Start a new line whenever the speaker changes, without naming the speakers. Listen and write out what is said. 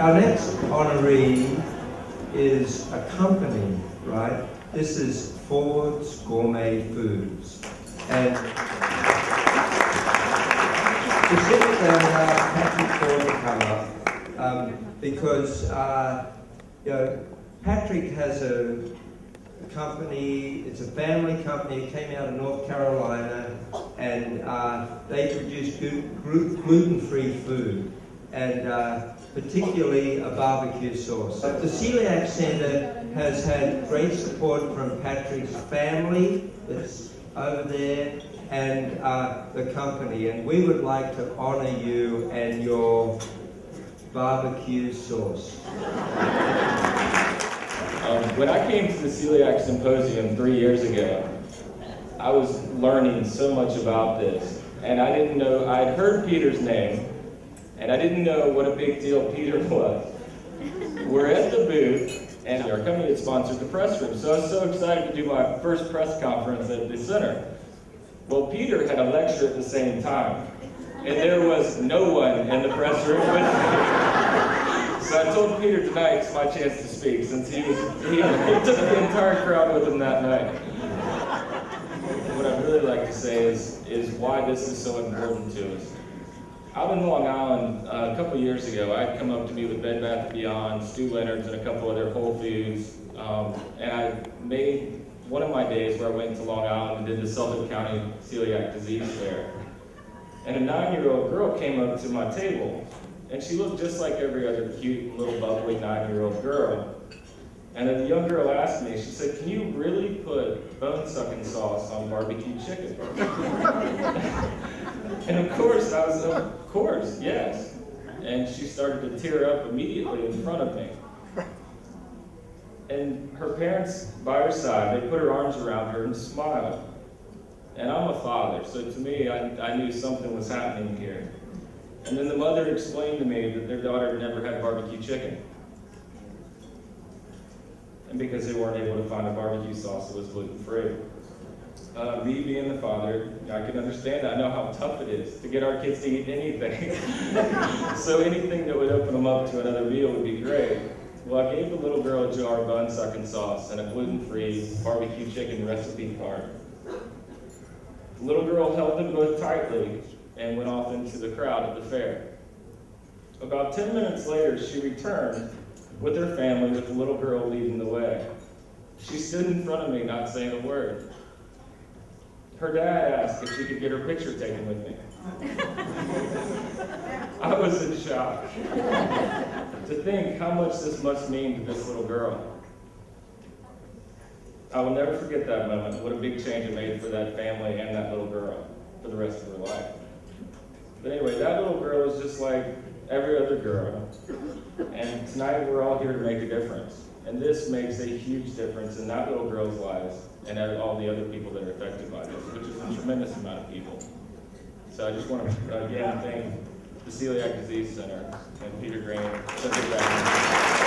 Our next honoree is a company, right? This is Ford's Gourmet Foods. And specifically, Patrick Ford to come up because Patrick has a company. It's a family company. It came out of North Carolina, and they produce gluten-free food, and particularly a barbecue sauce. The Celiac Center has had great support from Patrick's family that's over there and the company, and we would like to honor you and your barbecue sauce.
When I came to the Celiac Symposium 3 years ago, I was learning so much about this, and I didn't know, I'd heard Peter's name, and I didn't know what a big deal Peter was. We're at the booth, and our company had sponsored the press room, so I was so excited to do my first press conference at the center. Well, Peter had a lecture at the same time, and there was no one in the press room with me. So I told Peter tonight's my chance to speak, since he took the entire crowd with him that night. What I'd really like to say is why this is so important to us. Out in Long Island, a couple years ago, I'd come up to meet with Bed Bath & Beyond, Stu Leonard's, and a couple other Whole Foods, and I made one of my days where I went to Long Island and did the Suffolk County Celiac Disease Fair. And a 9-year-old girl came up to my table, and she looked just like every other cute, little, bubbly 9-year-old girl. And then the young girl asked me, she said, "Can you really put bone-sucking sauce on barbecue chicken?" And of course, I was, of course, yes. And she started to tear up immediately in front of me. And her parents, by her side, they put her arms around her and smiled. And I'm a father, so to me, I knew something was happening here. And then the mother explained to me that their daughter never had barbecue chicken. And because they weren't able to find a barbecue sauce that was gluten-free. Me being the father, I can understand that. I know how tough it is to get our kids to eat anything. So anything that would open them up to another meal would be great. Well, I gave the little girl a jar of bone-sucking sauce and a gluten-free barbecue chicken recipe card. The little girl held them both tightly and went off into the crowd at the fair. About 10 minutes later, she returned with her family, with the little girl leading the way. She stood in front of me, not saying a word. Her dad asked if she could get her picture taken with me. I was in shock. To think how much this must mean to this little girl. I will never forget that moment, what a big change it made for that family and that little girl for the rest of her life. But anyway, that little girl is just like every other girl. And tonight we're all here to make a difference. And this makes a huge difference in that little girl's lives and all the other people that are affected by this, which is a tremendous amount of people. So I just want to again thank the Celiac Disease Center, and Peter Green.